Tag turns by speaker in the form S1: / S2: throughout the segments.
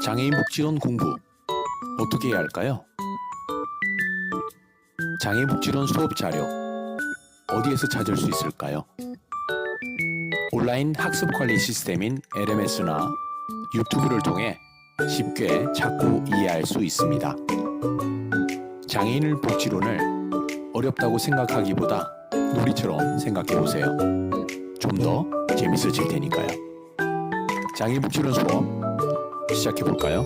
S1: 장애인 복지론 공부 어떻게 해야 할까요? 장애인 복지론 수업 자료 어디에서 찾을 수 있을까요? 온라인 학습 관리 시스템인 LMS나 유튜브를 통해 쉽게 찾고 이해할 수 있습니다. 장애인을 복지론을 어렵다고 생각하기보다 놀이처럼 생각해 보세요. 좀 더 재밌어질 테니까요. 장애인 복지론 수업 시작해 볼까요?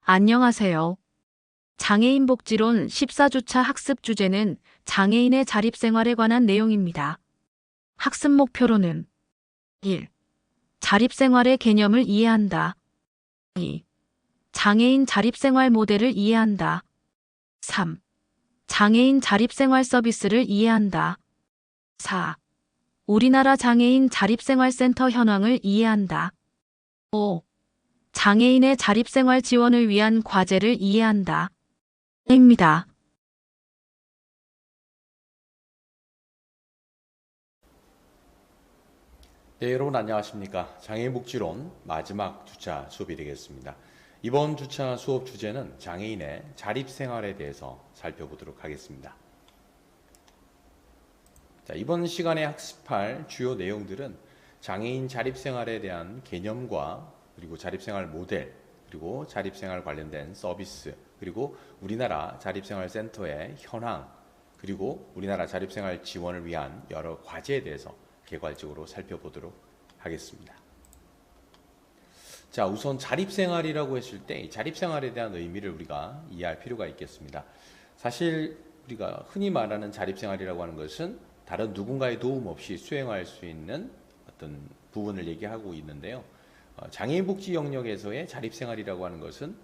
S2: 안녕하세요. 장애인 복지론 14주차 학습 주제는 장애인의 자립생활에 관한 내용입니다. 학습 목표로는 1. 자립생활의 개념을 이해한다. 2. 장애인 자립생활 모델을 이해한다. 3. 장애인 자립생활 서비스를 이해한다. 4. 우리나라 장애인 자립생활센터 현황을 이해한다. 5. 장애인의 자립생활 지원을 위한 과제를 이해한다. 입니다.
S3: 네, 여러분 안녕하십니까. 장애인 복지론 마지막 주차 수업이 되겠습니다. 이번 주차 수업 주제는 장애인의 자립생활에 대해서 살펴보도록 하겠습니다. 자, 이번 시간에 학습할 주요 내용들은 장애인 자립생활에 대한 개념과 그리고 자립생활 모델, 그리고 자립생활 관련된 서비스, 그리고 우리나라 자립생활센터의 현황, 그리고 우리나라 자립생활 지원을 위한 여러 과제에 대해서 개괄적으로 살펴보도록 하겠습니다. 자, 우선 자립생활이라고 했을 때 자립생활에 대한 의미를 우리가 이해할 필요가 있겠습니다. 사실 우리가 흔히 말하는 자립생활이라고 하는 것은 다른 누군가의 도움 없이 수행할 수 있는 어떤 부분을 얘기하고 있는데요. 장애인 복지 영역에서의 자립생활이라고 하는 것은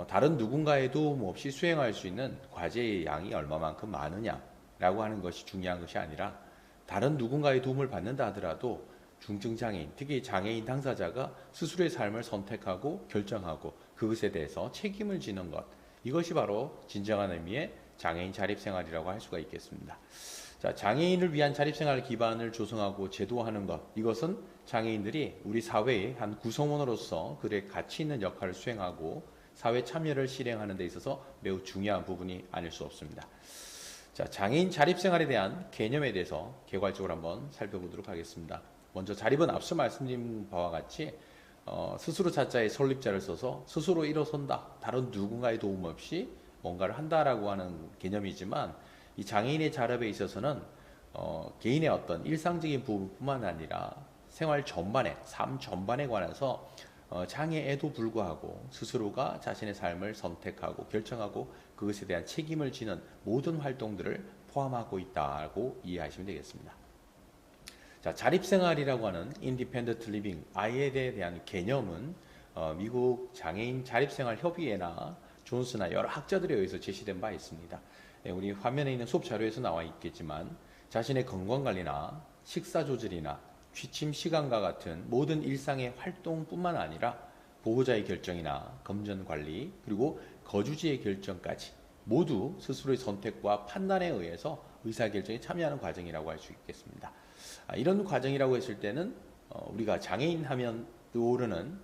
S3: 다른 누군가의 도움 없이 수행할 수 있는 과제의 양이 얼마만큼 많으냐라고 하는 것이 중요한 것이 아니라 다른 누군가의 도움을 받는다 하더라도 중증장애인, 특히 장애인 당사자가 스스로의 삶을 선택하고 결정하고 그것에 대해서 책임을 지는 것, 이것이 바로 진정한 의미의 장애인 자립생활이라고 할 수가 있겠습니다. 자, 장애인을 위한 자립생활 기반을 조성하고 제도화하는 것, 이것은 장애인들이 우리 사회의 한 구성원으로서 그들의 가치 있는 역할을 수행하고 사회 참여를 실행하는 데 있어서 매우 중요한 부분이 아닐 수 없습니다. 자, 장애인 자립생활에 대한 개념에 대해서 개괄적으로 한번 살펴보도록 하겠습니다. 먼저 자립은 앞서 말씀드린 바와 같이 스스로 자자의 설립자를 써서 스스로 일어선다, 다른 누군가의 도움 없이 뭔가를 한다라고 하는 개념이지만 이 장애인의 자립에 있어서는 개인의 어떤 일상적인 부분뿐만 아니라 생활 전반에, 삶 전반에 관해서 장애에도 불구하고 스스로가 자신의 삶을 선택하고 결정하고 그것에 대한 책임을 지는 모든 활동들을 포함하고 있다고 이해하시면 되겠습니다. 자, 자립생활이라고 하는 Independent Living, IL에 대한 개념은 미국 장애인 자립생활 협의회나 존스나 여러 학자들에 의해서 제시된 바 있습니다. 우리 화면에 있는 수업 자료에서 나와 있겠지만 자신의 건강관리나 식사 조절이나 취침 시간과 같은 모든 일상의 활동뿐만 아니라 보호자의 결정이나 금전 관리 그리고 거주지의 결정까지 모두 스스로의 선택과 판단에 의해서 의사결정에 참여하는 과정이라고 할 수 있겠습니다. 이런 과정이라고 했을 때는 우리가 장애인 하면 떠오르는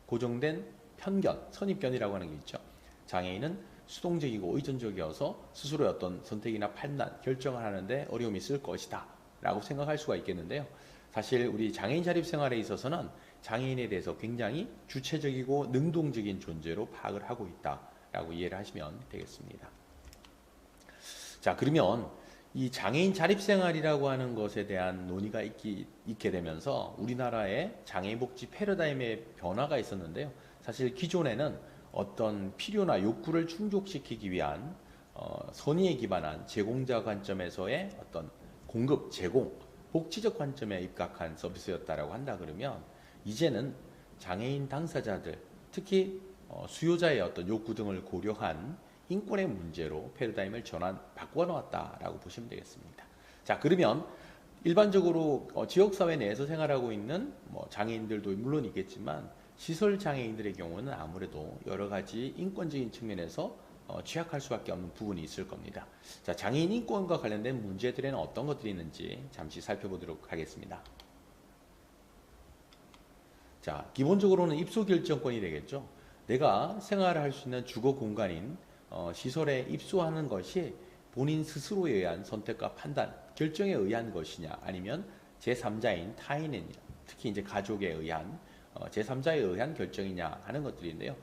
S3: 고정된 편견, 선입견이라고 하는 게 있죠. 장애인은 수동적이고 의존적이어서 스스로의 어떤 선택이나 판단, 결정을 하는데 어려움이 있을 것이다 라고 생각할 수가 있겠는데요. 사실 우리 장애인 자립생활에 있어서는 장애인에 대해서 굉장히 주체적이고 능동적인 존재로 파악을 하고 있다라고 이해를 하시면 되겠습니다. 자, 그러면 이 장애인 자립생활이라고 하는 것에 대한 논의가 있게 되면서 우리나라의 장애인 복지 패러다임의 변화가 있었는데요. 사실 기존에는 어떤 필요나 욕구를 충족시키기 위한 선의에 기반한 제공자 관점에서의 어떤 공급, 제공, 복지적 관점에 입각한 서비스였다라고 한다 그러면 이제는 장애인 당사자들, 특히 수요자의 어떤 욕구 등을 고려한 인권의 문제로 패러다임을 바꾸어 놓았다라고 보시면 되겠습니다. 자, 그러면 일반적으로 지역사회 내에서 생활하고 있는 장애인들도 물론 있겠지만 시설 장애인들의 경우는 아무래도 여러 가지 인권적인 측면에서 취약할 수밖에 없는 부분이 있을 겁니다. 자, 장애인 인권과 관련된 문제들에는 어떤 것들이 있는지 잠시 살펴보도록 하겠습니다. 자, 기본적으로는 입소 결정권이 되겠죠. 내가 생활할 수 있는 주거 공간인 시설에 입소하는 것이 본인 스스로에 의한 선택과 판단, 결정에 의한 것이냐, 아니면 제3자인 타인이냐, 특히 이제 가족에 의한 제3자에 의한 결정이냐 하는 것들인데요.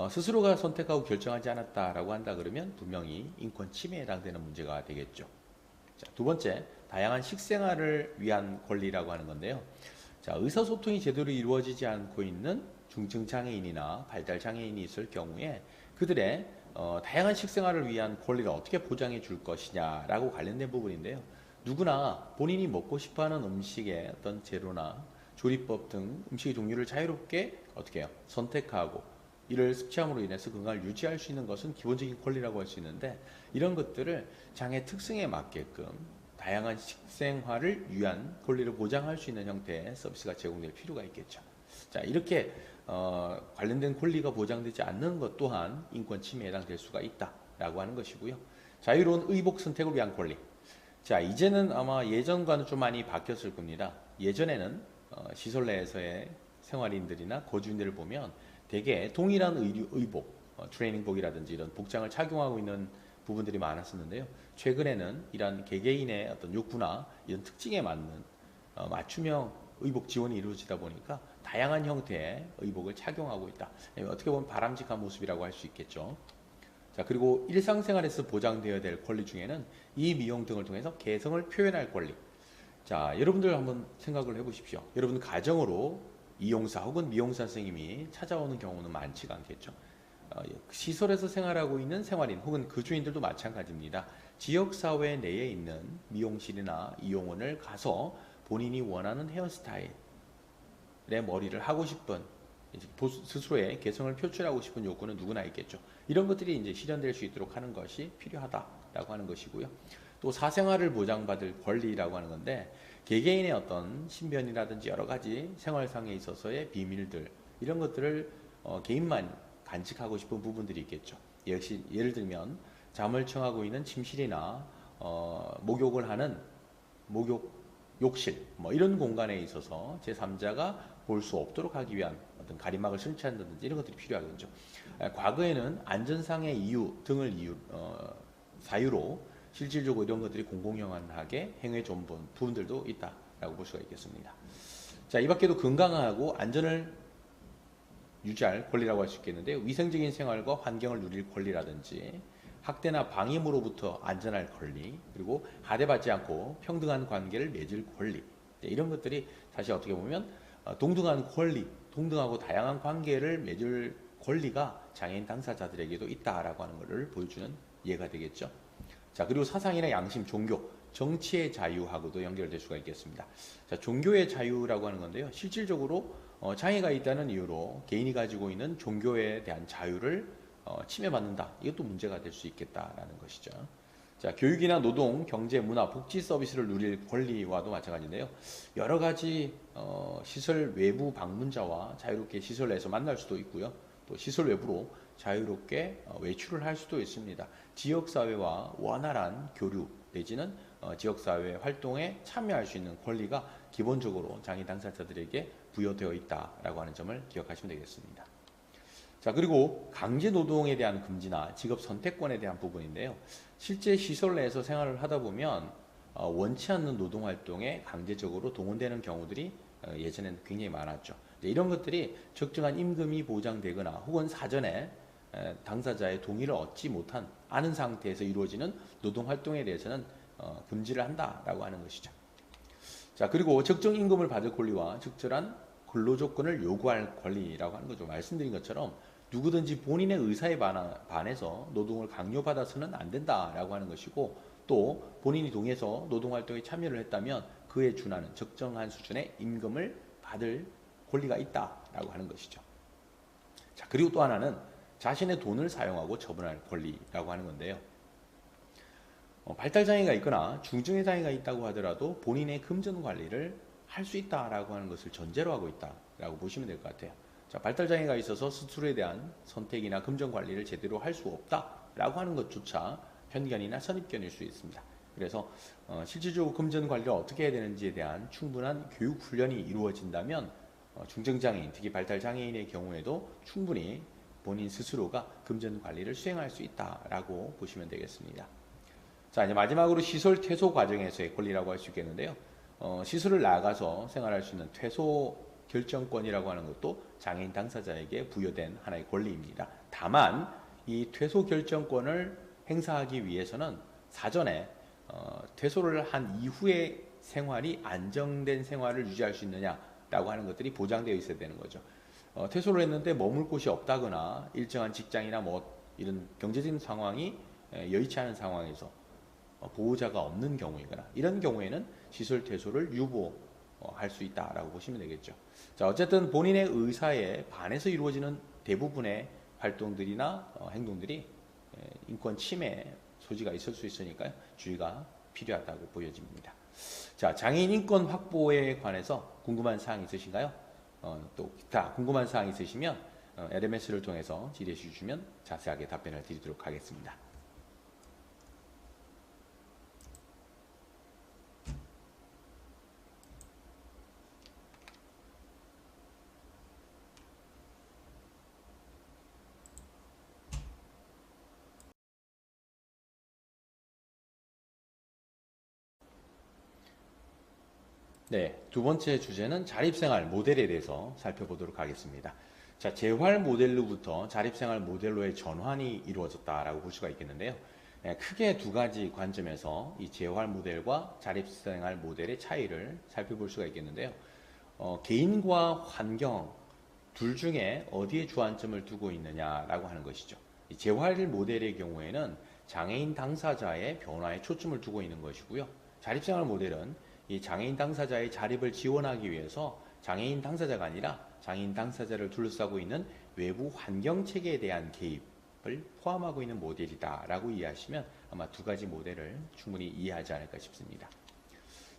S3: 스스로가 선택하고 결정하지 않았다라고 한다 그러면 분명히 인권 침해에 해당되는 문제가 되겠죠. 자, 두 번째, 다양한 식생활을 위한 권리라고 하는 건데요. 자, 의사소통이 제대로 이루어지지 않고 있는 중증장애인이나 발달장애인이 있을 경우에 그들의 다양한 식생활을 위한 권리를 어떻게 보장해 줄 것이냐라고 관련된 부분인데요. 누구나 본인이 먹고 싶어하는 음식의 어떤 재료나 조리법 등 음식의 종류를 자유롭게 어떻게 해요? 선택하고 이를 섭취함으로 인해서 건강을 유지할 수 있는 것은 기본적인 권리라고 할 수 있는데, 이런 것들을 장애 특성에 맞게끔 다양한 식생활을 위한 권리를 보장할 수 있는 형태의 서비스가 제공될 필요가 있겠죠. 자, 이렇게 관련된 권리가 보장되지 않는 것 또한 인권 침해에 해당될 수가 있다라고 하는 것이고요. 자유로운 의복 선택을 위한 권리. 자, 이제는 아마 예전과는 좀 많이 바뀌었을 겁니다. 예전에는 시설 내에서의 생활인들이나 거주인들을 보면 대개 동일한 의복, 트레이닝복이라든지 이런 복장을 착용하고 있는 부분들이 많았었는데요. 최근에는 이런 개개인의 어떤 욕구나 이런 특징에 맞는 맞춤형 의복 지원이 이루어지다 보니까 다양한 형태의 의복을 착용하고 있다. 어떻게 보면 바람직한 모습이라고 할 수 있겠죠. 자, 그리고 일상생활에서 보장되어야 될 권리 중에는 이 미용 등을 통해서 개성을 표현할 권리. 자, 여러분들 한번 생각을 해보십시오. 여러분 가정으로 이용사 혹은 미용사 선생님이 찾아오는 경우는 많지가 않겠죠. 시설에서 생활하고 있는 생활인 혹은 그 주인들도 마찬가지입니다. 지역사회 내에 있는 미용실이나 이용원을 가서 본인이 원하는 헤어스타일의 머리를 하고 싶은, 스스로의 개성을 표출하고 싶은 욕구는 누구나 있겠죠. 이런 것들이 이제 실현될 수 있도록 하는 것이 필요하다라고 하는 것이고요. 또 사생활을 보장받을 권리라고 하는 건데, 개개인의 어떤 신변이라든지 여러 가지 생활상에 있어서의 비밀들, 이런 것들을 개인만 간직하고 싶은 부분들이 있겠죠. 역시 예를 들면 잠을 청하고 있는 침실이나 목욕을 하는 욕실, 뭐 이런 공간에 있어서 제3자가 볼 수 없도록 하기 위한 어떤 가림막을 설치한다든지 이런 것들이 필요하겠죠. 과거에는 안전상의 이유 등을 사유로 실질적으로 이런 것들이 공공연하게 행해 준 부분들도 있다라고 볼 수가 있겠습니다. 자, 이 밖에도 건강하고 안전을 유지할 권리라고 할 수 있겠는데요. 위생적인 생활과 환경을 누릴 권리라든지 학대나 방임으로부터 안전할 권리, 그리고 하대받지 않고 평등한 관계를 맺을 권리, 이런 것들이 사실 어떻게 보면 동등한 권리, 동등하고 다양한 관계를 맺을 권리가 장애인 당사자들에게도 있다라고 하는 것을 보여주는 예가 되겠죠. 자, 그리고 사상이나 양심, 종교, 정치의 자유하고도 연결될 수가 있겠습니다. 자, 종교의 자유라고 하는 건데요. 실질적으로 장애가 있다는 이유로 개인이 가지고 있는 종교에 대한 자유를 침해받는다. 이것도 문제가 될 수 있겠다라는 것이죠. 자, 교육이나 노동, 경제, 문화, 복지 서비스를 누릴 권리와도 마찬가지인데요. 여러 가지 시설 외부 방문자와 자유롭게 시설 내에서 만날 수도 있고요. 또 시설 외부로 자유롭게 외출을 할 수도 있습니다. 지역사회와 원활한 교류 내지는 지역사회 활동에 참여할 수 있는 권리가 기본적으로 장애 당사자들에게 부여되어 있다라고 하는 점을 기억하시면 되겠습니다. 자, 그리고 강제 노동에 대한 금지나 직업 선택권에 대한 부분인데요. 실제 시설 내에서 생활을 하다 보면 원치 않는 노동 활동에 강제적으로 동원되는 경우들이 예전에는 굉장히 많았죠. 이런 것들이 적정한 임금이 보장되거나 혹은 사전에 당사자의 동의를 얻지 못한 아는 상태에서 이루어지는 노동 활동에 대해서는 금지를 한다라고 하는 것이죠. 자, 그리고 적정 임금을 받을 권리와 적절한 근로 조건을 요구할 권리라고 하는 거죠. 말씀드린 것처럼 누구든지 본인의 의사에 반해서 노동을 강요받아서는 안 된다라고 하는 것이고, 또 본인이 동의해서 노동활동에 참여를 했다면 그에 준하는 적정한 수준의 임금을 받을 권리가 있다라고 하는 것이죠. 자, 그리고 또 하나는 자신의 돈을 사용하고 처분할 권리라고 하는 건데요. 발달장애가 있거나 중증의 장애가 있다고 하더라도 본인의 금전 관리를 할 수 있다라고 하는 것을 전제로 하고 있다라고 보시면 될 것 같아요. 자, 발달장애가 있어서 스스로에 대한 선택이나 금전 관리를 제대로 할 수 없다라고 하는 것조차 편견이나 선입견일 수 있습니다. 그래서 실질적으로 금전 관리를 어떻게 해야 되는지에 대한 충분한 교육 훈련이 이루어진다면 중증장애인, 특히 발달장애인의 경우에도 충분히 본인 스스로가 금전 관리를 수행할 수 있다라고 보시면 되겠습니다. 자, 이제 마지막으로 시설 퇴소 과정에서의 권리라고 할 수 있겠는데요. 시설을 나가서 생활할 수 있는 퇴소 결정권이라고 하는 것도 장애인 당사자에게 부여된 하나의 권리입니다. 다만 이 퇴소 결정권을 행사하기 위해서는 사전에 퇴소를 한 이후의 생활이 안정된 생활을 유지할 수 있느냐라고 하는 것들이 보장되어 있어야 되는 거죠. 퇴소를 했는데 머물 곳이 없다거나 일정한 직장이나 뭐 이런 경제적인 상황이 여의치 않은 상황에서 보호자가 없는 경우이거나 이런 경우에는 시설 퇴소를 유보할 수 있다라고 보시면 되겠죠. 자, 어쨌든 본인의 의사에 반해서 이루어지는 대부분의 활동들이나 행동들이 인권 침해 소지가 있을 수 있으니까요. 주의가 필요하다고 보여집니다. 자, 장애인 인권 확보에 관해서 궁금한 사항 있으신가요? 또 기타 궁금한 사항 있으시면 LMS를 통해서 질의해 주시면 자세하게 답변을 드리도록 하겠습니다. 네, 두 번째 주제는 자립생활 모델에 대해서 살펴보도록 하겠습니다. 자, 재활 모델로부터 자립생활 모델로의 전환이 이루어졌다라고 볼 수가 있겠는데요. 크게 두 가지 관점에서 이 재활 모델과 자립생활 모델의 차이를 살펴볼 수가 있겠는데요. 개인과 환경 둘 중에 어디에 주안점을 두고 있느냐라고 하는 것이죠. 이 재활 모델의 경우에는 장애인 당사자의 변화에 초점을 두고 있는 것이고요. 자립생활 모델은 이 장애인 당사자의 자립을 지원하기 위해서 장애인 당사자가 아니라 장애인 당사자를 둘러싸고 있는 외부 환경 체계에 대한 개입을 포함하고 있는 모델이다라고 이해하시면 아마 두 가지 모델을 충분히 이해하지 않을까 싶습니다.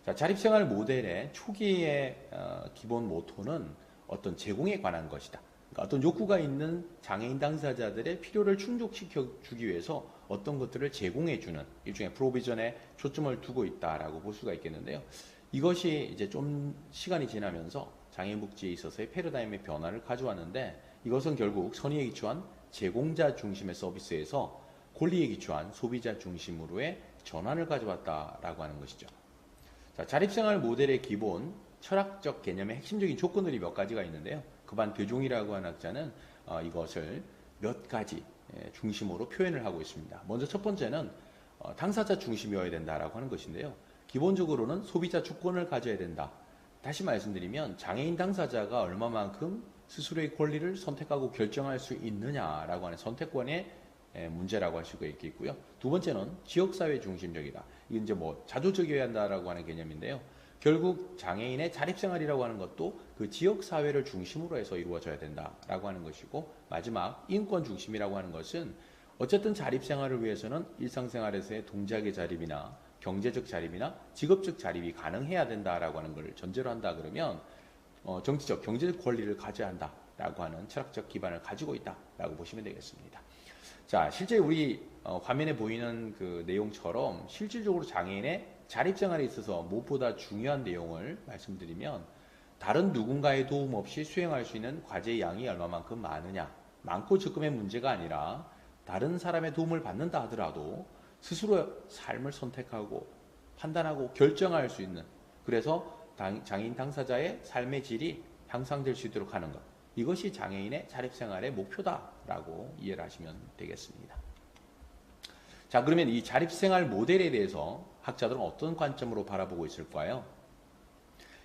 S3: 자, 자립생활 모델의 초기의 기본 모토는 어떤 제공에 관한 것이다. 그러니까 어떤 욕구가 있는 장애인 당사자들의 필요를 충족시켜 주기 위해서 어떤 것들을 제공해주는 일종의 프로비전에 초점을 두고 있다라고 볼 수가 있겠는데요. 이것이 이제 좀 시간이 지나면서 장애인 복지에 있어서의 패러다임의 변화를 가져왔는데 이것은 결국 선의에 기초한 제공자 중심의 서비스에서 권리에 기초한 소비자 중심으로의 전환을 가져왔다라고 하는 것이죠. 자, 자립생활 모델의 기본 철학적 개념의 핵심적인 조건들이 몇 가지가 있는데요. 그반 배종이라고 하는 학자는 이것을 몇 가지 중심으로 표현을 하고 있습니다. 먼저 첫 번째는 당사자 중심이어야 된다라고 하는 것인데요. 기본적으로는 소비자 주권을 가져야 된다. 다시 말씀드리면 장애인 당사자가 얼마만큼 스스로의 권리를 선택하고 결정할 수 있느냐라고 하는 선택권의 문제라고 할 수가 있겠고요. 두 번째는 지역사회 중심적이다. 이게 이제 뭐 자조적이어야 한다라고 하는 개념인데요. 결국 장애인의 자립생활이라고 하는 것도 그 지역사회를 중심으로 해서 이루어져야 된다라고 하는 것이고, 마지막 인권 중심이라고 하는 것은 어쨌든 자립생활을 위해서는 일상생활에서의 동작의 자립이나 경제적 자립이나 직업적 자립이 가능해야 된다라고 하는 걸 전제로 한다 그러면 정치적, 경제적 권리를 가져야 한다라고 하는 철학적 기반을 가지고 있다라고 보시면 되겠습니다. 자, 실제 우리 화면에 보이는 그 내용처럼 실질적으로 장애인의 자립생활에 있어서 무엇보다 중요한 내용을 말씀드리면 다른 누군가의 도움 없이 수행할 수 있는 과제의 양이 얼마만큼 많으냐, 많고 적음의 문제가 아니라 다른 사람의 도움을 받는다 하더라도 스스로 삶을 선택하고 판단하고 결정할 수 있는, 그래서 장애인 당사자의 삶의 질이 향상될 수 있도록 하는 것, 이것이 장애인의 자립생활의 목표다라고 이해를 하시면 되겠습니다. 자, 그러면 이 자립생활 모델에 대해서 학자들은 어떤 관점으로 바라보고 있을까요?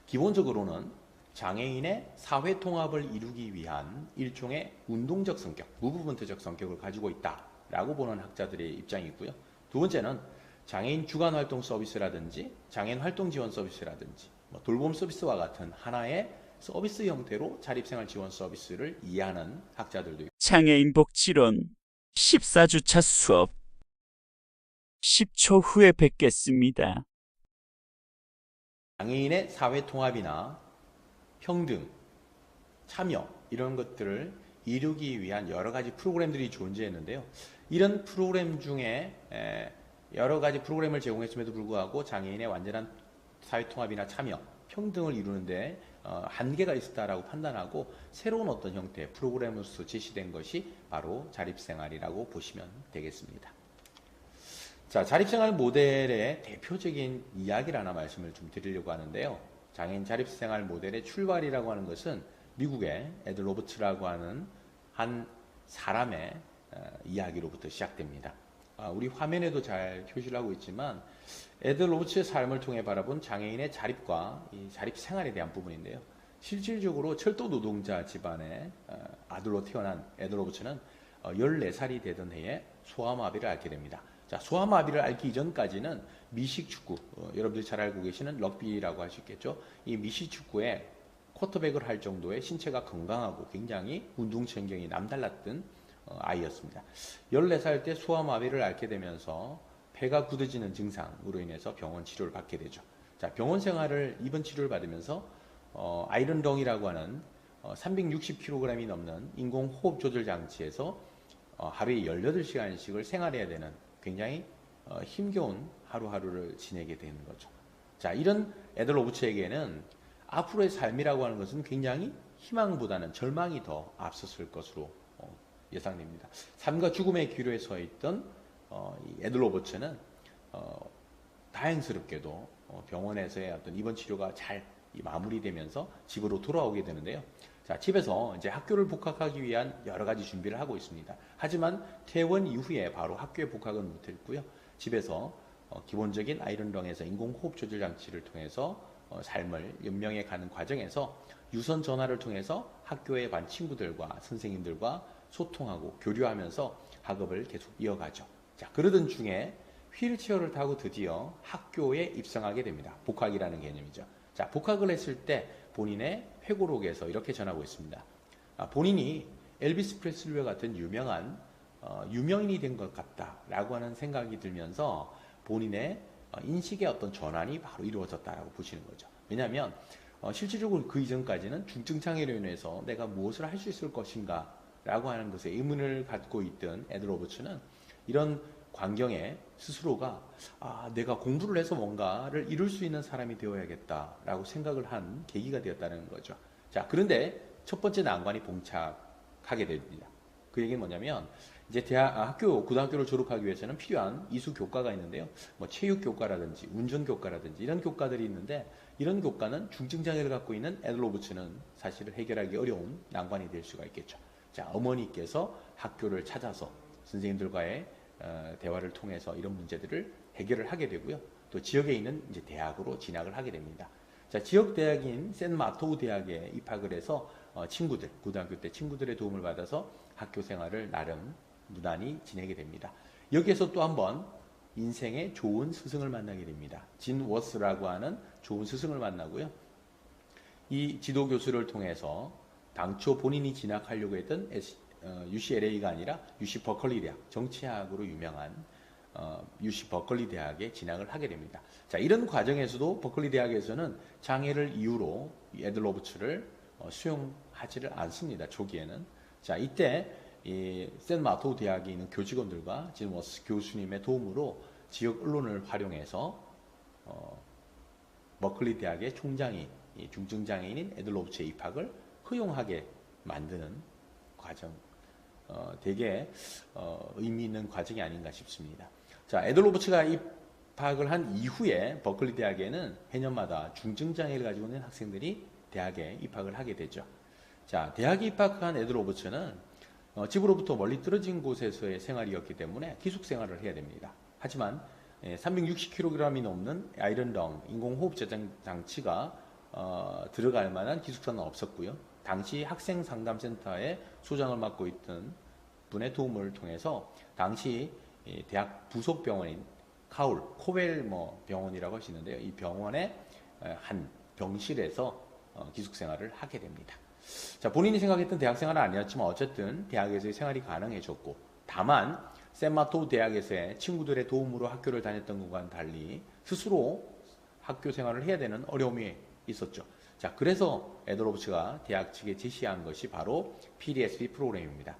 S3: 기본적으로는 장애인의 사회통합을 이루기 위한 일종의 운동적 성격, 무브먼트적 성격을 가지고 있다라고 보는 학자들의 입장이고요. 두 번째는 장애인 주간활동 서비스라든지 장애인 활동 지원 서비스라든지 돌봄 서비스와 같은 하나의 서비스 형태로 자립생활 지원 서비스를 이해하는 학자들도 있고,
S4: 장애인 복지론 14주차 수업 10초 후에 뵙겠습니다.
S3: 장애인의 사회통합이나 평등, 참여 이런 것들을 이루기 위한 여러 가지 프로그램들이 존재했는데요. 이런 프로그램 중에 여러 가지 프로그램을 제공했음에도 불구하고 장애인의 완전한 사회통합이나 참여, 평등을 이루는데 한계가 있었다라고 판단하고 새로운 어떤 형태의 프로그램으로서 제시된 것이 바로 자립생활이라고 보시면 되겠습니다. 자, 자립생활 모델의 대표적인 이야기를 하나 말씀을 좀 드리려고 하는데요. 장애인 자립생활 모델의 출발이라고 하는 것은 미국의 에드 로버츠라고 하는 한 사람의 이야기로부터 시작됩니다. 우리 화면에도 잘 표시를 하고 있지만 에드 로버츠의 삶을 통해 바라본 장애인의 자립과 이 자립 생활에 대한 부분인데요. 실질적으로 철도 노동자 집안의 아들로 태어난 에드 로버츠는 14살이 되던 해에 소아마비를 앓게 됩니다. 자, 소아마비를 앓기 이전까지는 미식축구, 여러분들이 잘 알고 계시는 럭비라고 할 수 있겠죠. 이 미식축구에 쿼터백을 할 정도의 신체가 건강하고 굉장히 운동신경이 남달랐던 아이였습니다. 14살 때 소아마비를 앓게 되면서 폐가 굳어지는 증상으로 인해서 병원 치료를 받게 되죠. 자, 병원 생활을 입원 치료를 받으면서 아이런덩이라고 하는 360kg이 넘는 인공호흡 조절 장치에서 하루에 18시간씩을 생활해야 되는 굉장히 힘겨운 하루하루를 지내게 되는 거죠. 자, 이런 에드 로버츠에게는 앞으로의 삶이라고 하는 것은 굉장히 희망보다는 절망이 더 앞섰을 것으로 예상됩니다. 삶과 죽음의 기로에 서 있던 이 에드 로버츠는 다행스럽게도 병원에서의 어떤 입원 치료가 잘 마무리되면서 집으로 돌아오게 되는데요. 자, 집에서 이제 학교를 복학하기 위한 여러 가지 준비를 하고 있습니다. 하지만 퇴원 이후에 바로 학교에 복학은 못했고요. 집에서 기본적인 아이런덩에서 인공호흡 조절 장치를 통해서 삶을 연명해 가는 과정에서 유선 전화를 통해서 학교의 반 친구들과 선생님들과 소통하고 교류하면서 학업을 계속 이어가죠. 자, 그러던 중에 휠체어를 타고 드디어 학교에 입성하게 됩니다. 복학이라는 개념이죠. 자, 복학을 했을 때 본인의 회고록에서 이렇게 전하고 있습니다. 본인이 엘비스 프레슬리와 같은 유명인이 된 것 같다라고 하는 생각이 들면서 본인의 인식의 어떤 전환이 바로 이루어졌다라고 보시는 거죠. 왜냐하면 실질적으로 그 이전까지는 중증장애로 인해서 내가 무엇을 할 수 있을 것인가 라고 하는 것에 의문을 갖고 있던 에드 로버츠는 이런 광경에 스스로가 내가 공부를 해서 뭔가를 이룰 수 있는 사람이 되어야겠다라고 생각을 한 계기가 되었다는 거죠. 자, 그런데 첫 번째 난관이 봉착하게 됩니다. 그 얘기는 뭐냐면 이제 고등학교를 졸업하기 위해서는 필요한 이수 교과가 있는데요. 뭐 체육 교과라든지 운전 교과라든지 이런 교과들이 있는데 이런 교과는 중증 장애를 갖고 있는 에드 로버츠는 사실은 해결하기 어려운 난관이 될 수가 있겠죠. 자, 어머니께서 학교를 찾아서 선생님들과의 대화를 통해서 이런 문제들을 해결을 하게 되고요. 또 지역에 있는 이제 대학으로 진학을 하게 됩니다. 자, 지역 대학인 샌마토우 대학에 입학을 해서 고등학교 때 친구들의 도움을 받아서 학교 생활을 나름 무난히 지내게 됩니다. 여기에서 또 한번 인생의 좋은 스승을 만나게 됩니다. 진 워스라고 하는 좋은 스승을 만나고요. 이 지도 교수를 통해서 당초 본인이 진학하려고 했던 UCLA가 아니라 UC 버클리 대학, 정치학으로 유명한 UC 버클리 대학에 진학을 하게 됩니다. 자, 이런 과정에서도 버클리 대학에서는 장애를 이유로 에드 로버츠를 수용하지를 않습니다. 초기에는. 자, 이때 이 샌마토우 대학에 있는 교직원들과 진 워스 교수님의 도움으로 지역 언론을 활용해서 버클리 대학의 총장이 중증장애인인 에드 로버츠의 입학을 허용하게 만드는 과정, 되게 의미 있는 과정이 아닌가 싶습니다. 자, 에드 로버츠가 입학을 한 이후에 버클리 대학에는 해년마다 중증장애를 가지고 있는 학생들이 대학에 입학을 하게 되죠. 자, 대학에 입학한 에드 로버츠는 집으로부터 멀리 떨어진 곳에서의 생활이었기 때문에 기숙 생활을 해야 됩니다. 하지만 360kg이 넘는 아이런덩 인공호흡 저장 장치가 들어갈 만한 기숙사는 없었고요. 당시 학생상담센터에 소장을 맡고 있던 분의 도움을 통해서 당시 대학 부속 병원인 코웰 병원이라고 할 수 있는데요. 이 병원의 한 병실에서 기숙생활을 하게 됩니다. 자, 본인이 생각했던 대학 생활은 아니었지만 어쨌든 대학에서의 생활이 가능해졌고, 다만 샌마토우 대학에서의 친구들의 도움으로 학교를 다녔던 것과는 달리 스스로 학교 생활을 해야 되는 어려움이 있었죠. 자, 그래서 에드 로버츠가 대학 측에 제시한 것이 바로 PDSP 프로그램입니다.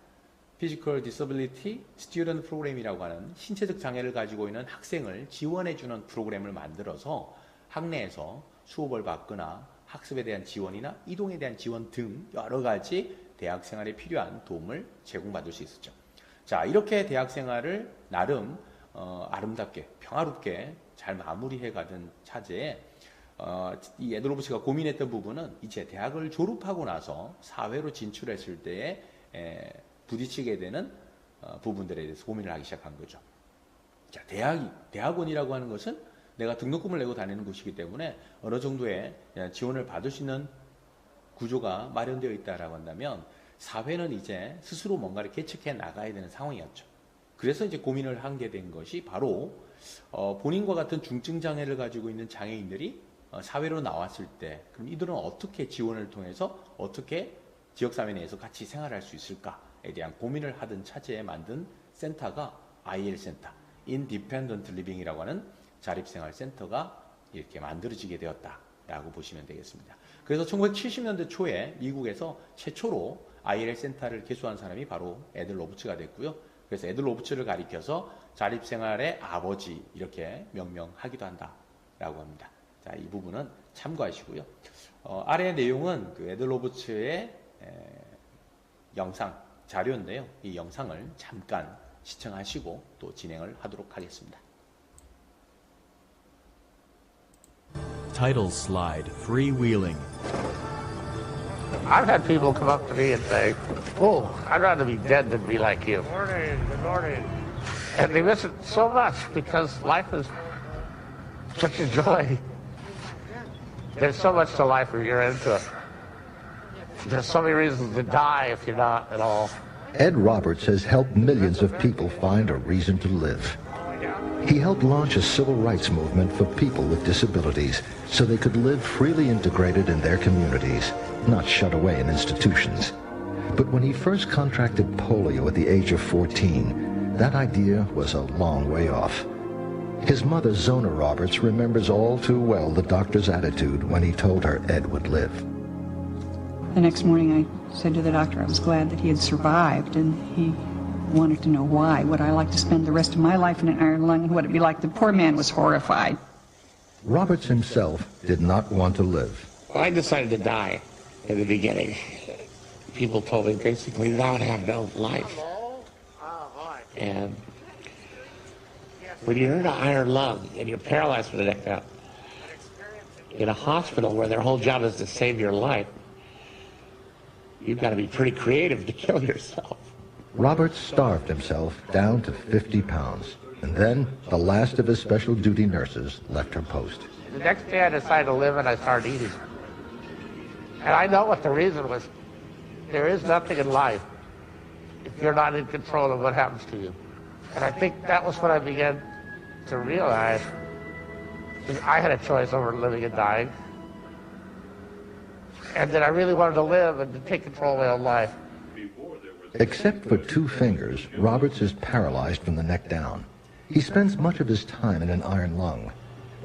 S3: Physical Disability Student 프로그램이라고 하는 신체적 장애를 가지고 있는 학생을 지원해주는 프로그램을 만들어서 학내에서 수업을 받거나 학습에 대한 지원이나 이동에 대한 지원 등 여러 가지 대학 생활에 필요한 도움을 제공받을 수 있었죠. 자, 이렇게 대학 생활을 나름 아름답게 평화롭게 잘 마무리해 가던 차제에 이 에드 로버츠가 고민했던 부분은 이제 대학을 졸업하고 나서 사회로 진출했을 때에 부딪히게 되는 부분들에 대해서 고민을 하기 시작한 거죠. 자, 대학원이라고 하는 것은 내가 등록금을 내고 다니는 곳이기 때문에 어느 정도의 지원을 받을 수 있는 구조가 마련되어 있다라고 한다면 사회는 이제 스스로 뭔가를 개척해 나가야 되는 상황이었죠. 그래서 이제 고민을 하게 된 것이 바로 본인과 같은 중증 장애를 가지고 있는 장애인들이 사회로 나왔을 때 그럼 이들은 어떻게 지원을 통해서 어떻게 지역사회 내에서 같이 생활할 수 있을까에 대한 고민을 하던 차제에 만든 센터가 IL 센터, Independent Living이라고 하는 자립생활센터가 이렇게 만들어지게 되었다라고 보시면 되겠습니다. 그래서 1970년대 초에 미국에서 최초로 IL 센터를 개소한 사람이 바로 에드 로버츠가 됐고요. 그래서 에드 로버츠를 가리켜서 자립생활의 아버지 이렇게 명명하기도 한다라고 합니다. 자, 이 부분은 참고하시고요. 아래 내용은 그 에드 로버츠의 영상 자료인데요. 이 영상을 잠깐 시청하시고 또 진행을 하도록 하겠습니다.
S5: Title slide, freewheeling.
S6: I've had people come up to me and say, "Oh, I'd rather be dead than be like you." Good morning. And they miss it so much because life is such a joy. There's so much to life if you're into it. There's so many reasons to die if you're not at all.
S7: Ed Roberts has helped millions of people find a reason to live. He helped launch a civil rights movement for people with disabilities so they could live freely integrated in their communities, not shut away in institutions. But when he first contracted polio at the age of 14, that idea was a long way off. His mother, Zona Roberts, remembers all too well the doctor's attitude when he told her Ed would live.
S8: The next morning I said to the doctor I was glad that he had survived, and he wanted to know why. Would I like to spend the rest of my life in an iron lung, and what it'd be like? The poor man was horrified.
S7: Roberts himself did not want to live.
S6: Well, I decided to die in the beginning. People told me basically now I have no life. And when you're in an iron lung and you're paralyzed from the neck down, in a hospital where their whole job is to save your life, you've got to be pretty creative to kill yourself.
S7: Roberts starved himself down to 50 pounds, and then the last of his special duty nurses left her post.
S6: The next day I decided to live and I started eating. And I know what the reason was. There is nothing in life if you're not in control of what happens to you. And I think that was when I began to realize that I had a choice over living and dying. And that I really wanted to live and to take control of my own life.
S7: Except for 2 fingers, Roberts is paralyzed from the neck down. He spends much of his time in an iron lung.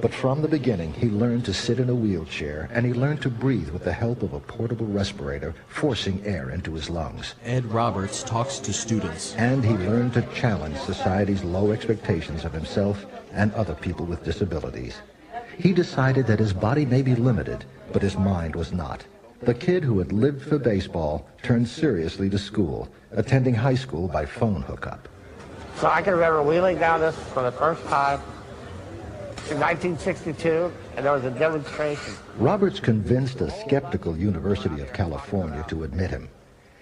S7: But from the beginning, he learned to sit in a wheelchair, and he learned to breathe with the help of a portable respirator, forcing air into his lungs.
S5: Ed Roberts talks to students.
S7: And he learned to challenge society's low expectations of himself and other people with disabilities. He decided that his body may be limited, but his mind was not. The kid who had lived for baseball turned seriously to school, attending high school by phone hookup.
S6: So I can remember wheeling down this for the first time in 1962, and there was a demonstration.
S7: Roberts convinced a skeptical University of California to admit him.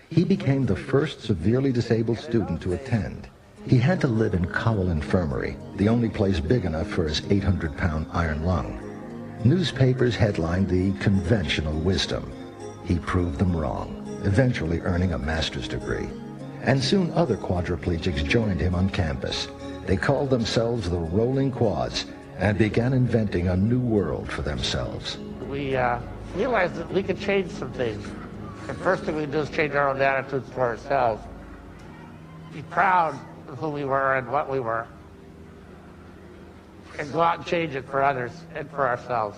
S7: He became the first severely disabled student to attend. He had to live in Cowell Infirmary, the only place big enough for his 800-pound iron lung. Newspapers headlined the conventional wisdom. He proved them wrong, eventually earning a master's degree. And soon other quadriplegics joined him on campus. They called themselves the Rolling Quads and began inventing a new world for themselves.
S6: We realized that we could change some things. The first thing we do is change our own attitudes to ourselves. Be proud of who we were and what we were. And go out and change it for others and for ourselves.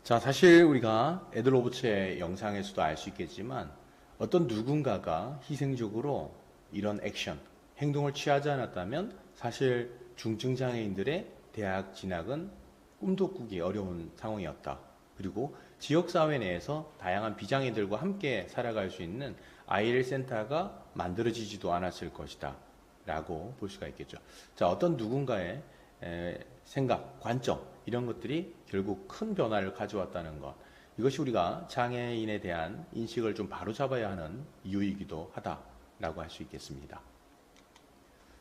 S3: 자, 사실 우리가 에드 로버츠의 영상에서도 알 수 있겠지만 어떤 누군가가 희생적으로 이런 액션, 행동을 취하지 않았다면 사실 중증 장애인들의 대학 진학은 꿈도 꾸기 어려운 상황이었다. 그리고 지역사회 내에서 다양한 비장애들과 함께 살아갈 수 있는 IL 센터가 만들어지지도 않았을 것이다 라고 볼 수가 있겠죠. 자, 어떤 누군가의 생각, 관점 이런 것들이 결국 큰 변화를 가져왔다는 것, 이것이 우리가 장애인에 대한 인식을 좀 바로잡아야 하는 이유이기도 하다라고 할 수 있겠습니다.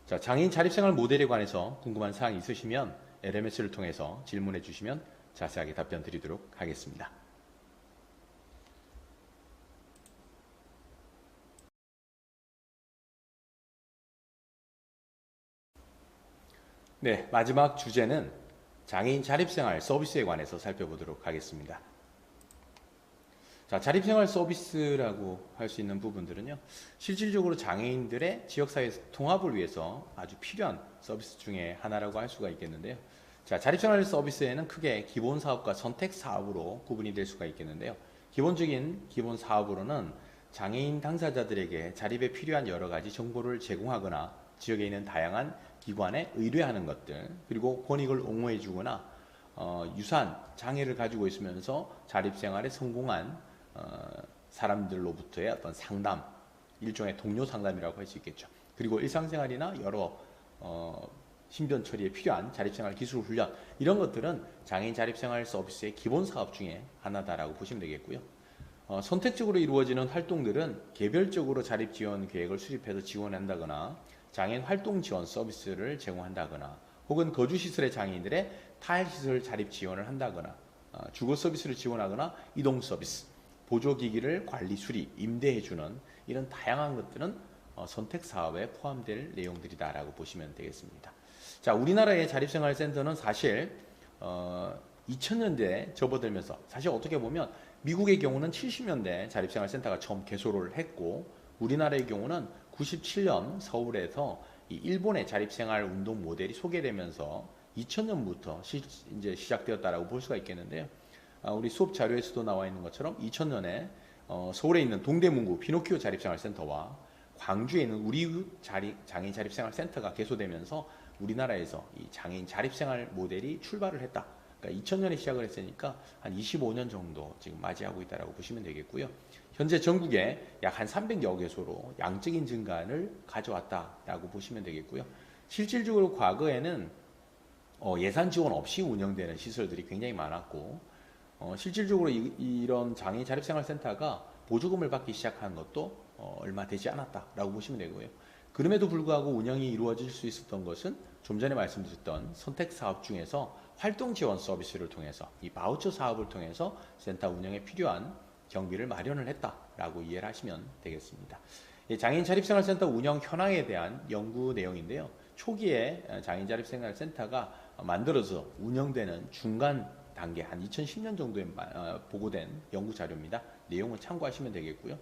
S3: 자, 장애인 자립생활 모델에 관해서 궁금한 사항이 있으시면 LMS를 통해서 질문해 주시면 자세하게 답변 드리도록 하겠습니다. 네, 마지막 주제는 장애인 자립생활 서비스에 관해서 살펴보도록 하겠습니다. 자, 자립생활 서비스라고 할 수 있는 부분들은요, 실질적으로 장애인들의 지역사회 통합을 위해서 아주 필요한 서비스 중에 하나라고 할 수가 있겠는데요. 자, 자립생활 서비스에는 크게 기본 사업과 선택 사업으로 구분이 될 수가 있겠는데요. 기본 사업으로는 장애인 당사자들에게 자립에 필요한 여러 가지 정보를 제공하거나 지역에 있는 다양한 기관에 의뢰하는 것들, 그리고 권익을 옹호해 주거나 유사한 장애를 가지고 있으면서 자립생활에 성공한 사람들로부터의 어떤 상담, 일종의 동료 상담이라고 할 수 있겠죠. 그리고 일상생활이나 여러 신변 처리에 필요한 자립생활 기술 훈련, 이런 것들은 장애인 자립생활 서비스의 기본 사업 중에 하나다라고 보시면 되겠고요. 선택적으로 이루어지는 활동들은 개별적으로 자립 지원 계획을 수립해서 지원한다거나 장애인 활동 지원 서비스를 제공한다거나 혹은 거주시설의 장애인들의 타일시설 자립 지원을 한다거나 주거 서비스를 지원하거나 이동 서비스, 보조기기를 관리, 수리, 임대해주는 이런 다양한 것들은 선택 사업에 포함될 내용들이다라고 보시면 되겠습니다. 자, 우리나라의 자립생활센터는 사실 2000년대에 접어들면서, 사실 어떻게 보면 미국의 경우는 70년대 자립생활센터가 처음 개소를 했고, 우리나라의 경우는 97년 서울에서 이 일본의 자립생활 운동 모델이 소개되면서 2000년부터 이제 시작되었다라고 볼 수가 있겠는데요. 우리 수업 자료에서도 나와 있는 것처럼 2000년에 서울에 있는 동대문구 피노키오 자립생활센터와 광주에 있는 우리 장애인 자립생활센터가 개소되면서 우리나라에서 이 장애인 자립생활 모델이 출발을 했다. 그러니까 2000년에 시작을 했으니까 한 25년 정도 지금 맞이하고 있다라고 보시면 되겠고요. 현재 전국에 약 한 300여 개소로 양적인 증가를 가져왔다라고 보시면 되겠고요. 실질적으로 과거에는 예산 지원 없이 운영되는 시설들이 굉장히 많았고, 실질적으로 이런 장애인 자립생활센터가 보조금을 받기 시작한 것도 얼마 되지 않았다라고 보시면 되고요. 그럼에도 불구하고 운영이 이루어질 수 있었던 것은 좀 전에 말씀드렸던 선택 사업 중에서 활동 지원 서비스를 통해서, 이 바우처 사업을 통해서 센터 운영에 필요한 경비를 마련을 했다라고 이해를 하시면 되겠습니다. 장애인 자립생활센터 운영 현황에 대한 연구 내용인데요. 초기에 장애인 자립생활센터가 만들어서 운영되는 중간 단계, 한 2010년 정도에 보고된 연구 자료입니다. 내용은 참고하시면 되겠고요.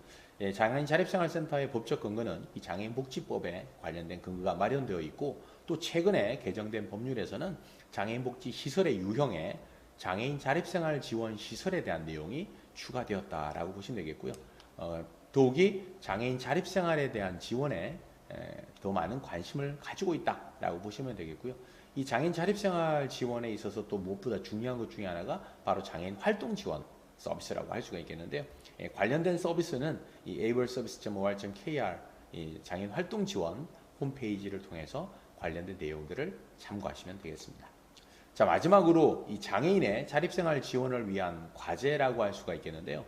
S3: 장애인 자립생활센터의 법적 근거는 이 장애인복지법에 관련된 근거가 마련되어 있고, 또 최근에 개정된 법률에서는 장애인복지 시설의 유형에 장애인 자립생활 지원 시설에 대한 내용이 추가되었다라고 보시면 되겠고요. 더욱이 장애인 자립생활에 대한 지원에 더 많은 관심을 가지고 있다라고 보시면 되겠고요. 이 장애인 자립생활 지원에 있어서 또 무엇보다 중요한 것 중에 하나가 바로 장애인 활동 지원 서비스라고 할 수가 있겠는데요. 관련된 서비스는 이 ableservice.or.kr 장애인 활동 지원 홈페이지를 통해서 관련된 내용들을 참고하시면 되겠습니다. 자, 마지막으로 이 장애인의 자립생활 지원을 위한 과제라고 할 수가 있겠는데요.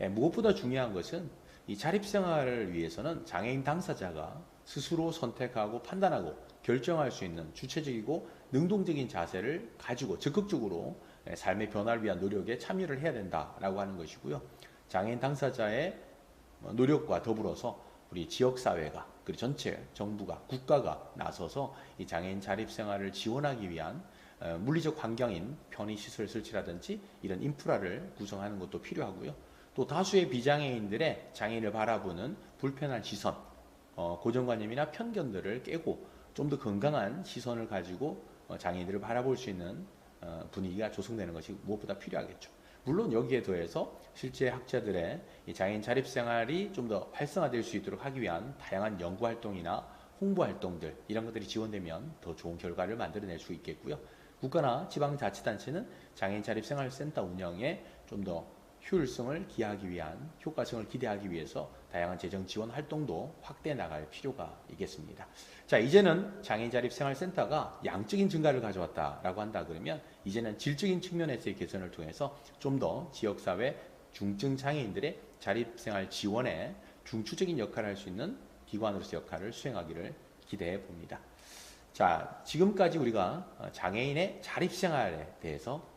S3: 무엇보다 중요한 것은 이 자립생활을 위해서는 장애인 당사자가 스스로 선택하고 판단하고 결정할 수 있는 주체적이고 능동적인 자세를 가지고 적극적으로 삶의 변화를 위한 노력에 참여를 해야 된다라고 하는 것이고요. 장애인 당사자의 노력과 더불어서 우리 지역사회가, 그리고 전체 정부가, 국가가 나서서 이 장애인 자립생활을 지원하기 위한 물리적 환경인 편의시설 설치라든지 이런 인프라를 구성하는 것도 필요하고요. 또 다수의 비장애인들의 장애인을 바라보는 불편한 시선, 고정관념이나 편견들을 깨고 좀 더 건강한 시선을 가지고 장애인들을 바라볼 수 있는 분위기가 조성되는 것이 무엇보다 필요하겠죠. 물론 여기에 더해서 실제 학자들의 이 장애인 자립생활이 좀 더 활성화될 수 있도록 하기 위한 다양한 연구활동이나 홍보 활동들 이런 것들이 지원되면 더 좋은 결과를 만들어낼 수 있겠고요. 국가나 지방자치단체는 장애인 자립생활센터 운영에 좀 더 효율성을 기하기 위한 효과성을 기대하기 위해서 다양한 재정 지원 활동도 확대해 나갈 필요가 있겠습니다. 자, 이제는 장애인 자립생활센터가 양적인 증가를 가져왔다라고 한다 그러면 이제는 질적인 측면에서의 개선을 통해서 좀 더 지역사회 중증 장애인들의 자립생활 지원에 중추적인 역할을 할 수 있는 기관으로서 역할을 수행하기를 기대해 봅니다. 자, 지금까지 우리가 장애인의 자립생활에 대해서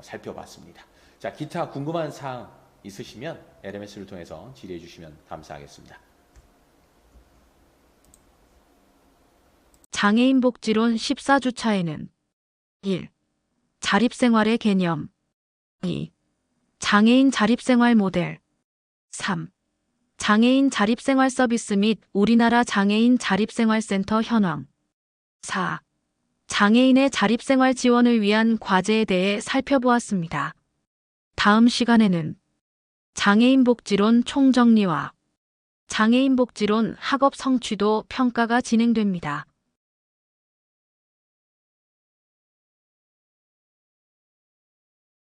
S3: 살펴봤습니다. 자, 기타 궁금한 사항 있으시면 LMS를 통해서 질의해 주시면 감사하겠습니다.
S2: 장애인 복지론 14주차에는 1. 자립생활의 개념 2. 장애인 자립생활 모델 3. 장애인 자립생활 서비스 및 우리나라 장애인 자립생활센터 현황 4. 장애인의 자립생활 지원을 위한 과제에 대해 살펴보았습니다. 다음 시간에는 장애인 복지론 총정리와 장애인 복지론 학업 성취도 평가가 진행됩니다.